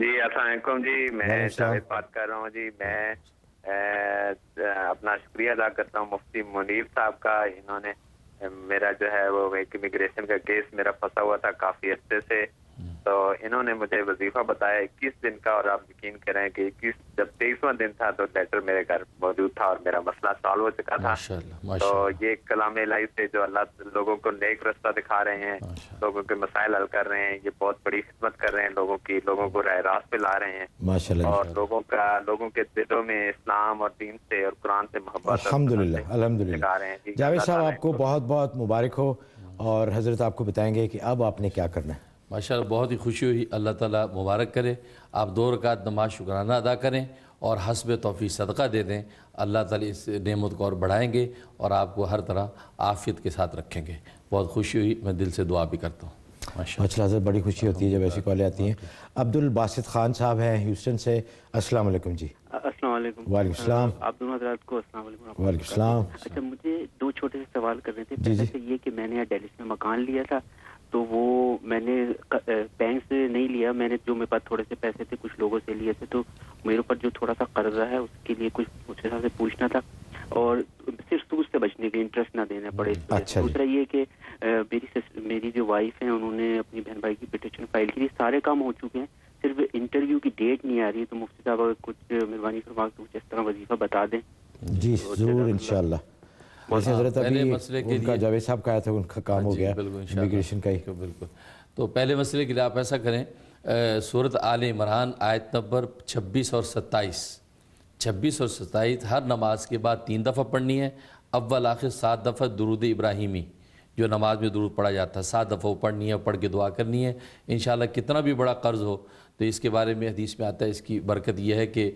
جی السلام علیکم جی، میں جاوید بات کر رہا ہوں جی۔ میں اپنا شکریہ ادا کرتا ہوں مفتی منیر صاحب کا۔ انہوں نے میرا جو ہے وہ ایک امیگریشن کا کیس میرا پھنسا ہوا تھا کافی عرصے سے، تو انہوں نے مجھے وظیفہ بتایا 21 دن کا، اور آپ یقین کریں کہ 21 جب 23واں دن تھا تو لیٹر میرے گھر موجود تھا اور میرا مسئلہ سالو ہو چکا تھا۔ تو یہ کلام الہی سے جو اللہ لوگوں کو نیک رستہ دکھا رہے ہیں، لوگوں کے مسائل حل کر رہے ہیں، یہ بہت بڑی خدمت کر رہے ہیں لوگوں کی، لوگوں کو راہ راست پہ لا رہے ہیں، اور لوگوں کے دلوں میں اسلام اور دین سے اور قرآن سے محبت الحمدللہ سکھا رہے ہیں۔ جاوید صاحب آپ کو بہت بہت مبارک ہو، اور حضرت آپ کو بتائیں گے کہ اب آپ نے کیا کرنا ہے۔ ماشاءاللہ بہت ہی خوشی ہوئی، اللہ تعالیٰ مبارک کرے۔ آپ 2 رکعت نماز شکرانہ ادا کریں اور حسب توفیق صدقہ دے دیں، اللہ تعالیٰ اس نعمت کو اور بڑھائیں گے اور آپ کو ہر طرح عافیت کے ساتھ رکھیں گے۔ بہت خوشی ہوئی، میں دل سے دعا بھی کرتا ہوں۔ ماشاءاللہ حضرت بڑی خوشی ہوتی ہے جب ایسی کالیں آتی ہیں۔ عبدالباسط خان صاحب ہیں ہیوسٹن سے، السلام علیکم جی۔ السلام علیکم۔ وعلیکم السلام۔ آپ دونوں حضرات کو السلام علیکم۔ وعلیکم السلام۔ اچھا، مجھے 2 چھوٹے سے سوال کرنے تھے۔ پہلے تو یہ کہ میں نے ڈیلس میں مکان لیا تھا، تو وہ میں نے بینک سے نہیں لیا، میں نے جو میرے پاس تھوڑے سے پیسے تھے کچھ لوگوں سے لیے تھے، تو میرے اوپر جو تھوڑا سا قرضہ ہے اس کے لیے کچھ اس حساب سے پوچھنا تھا، اور صرف سود سے بچنے کے، انٹرسٹ نہ دینا پڑے۔ دوسرا یہ کہ میری جو وائف ہیں انہوں نے اپنی بہن بھائی کی پٹیشن فائل کی، سارے کام ہو چکے ہیں، صرف انٹرویو کی ڈیٹ نہیں آ رہی ہے، تو مفتی صاحب اگر کچھ مہربانی فرما کے کچھ اس طرح وظیفہ بتا دیں۔ جی ضرور انشاءاللہ۔ ویسے حضرت ابھی ان کا جاوید صاحب کا آیا تھا، ان کا کام ہو گیا امیگریشن کا ہی۔ بالکل۔ تو پہلے مسئلے کے لیے آپ ایسا کریں، سورۃ آل عمران آیت نمبر 26 اور 27 ہر نماز کے بعد 3 دفعہ پڑھنی ہے، اول آخر 7 دفعہ درود ابراہیمی جو نماز میں درود پڑھا جاتا ہے 7 دفعہ پڑھنی ہے، پڑھ کے دعا کرنی ہے۔ انشاءاللہ کتنا بھی بڑا قرض ہو تو اس کے بارے میں حدیث میں آتا ہے، اس کی برکت یہ ہے کہ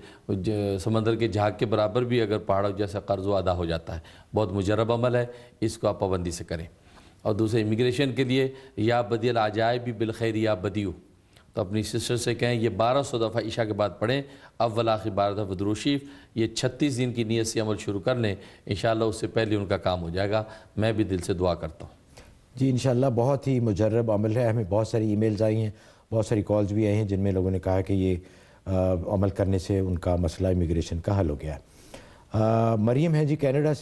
سمندر کے جھاگ کے برابر بھی اگر پہاڑوں جیسا قرض ادا ہو جاتا ہے۔ بہت مجرب عمل ہے، اس کو آپ پابندی سے کریں۔ اور دوسرے امیگریشن کے لیے یا بدی العجائب بالخیر یا بدیو، تو اپنی سسٹر سے کہیں یہ 1200 دفعہ عشاء کے بعد پڑھیں، اول آخر 12 دفعہ درود شریف، یہ 36 دن کی نیت سے عمل شروع کر لیں، انشاءاللہ اس سے پہلے ان کا کام ہو جائے گا۔ میں بھی دل سے دعا کرتا ہوں۔ جی انشاءاللہ بہت ہی مجرب عمل ہے، ہمیں بہت ساری ای میلز آئی ہیں، بہت ساری کالز بھی آئی ہیں جن میں لوگوں نے کہا کہ یہ عمل کرنے سے ان کا مسئلہ امیگریشن کا حل ہو گیا ہے۔ مریم ہے جی کینیڈا سے۔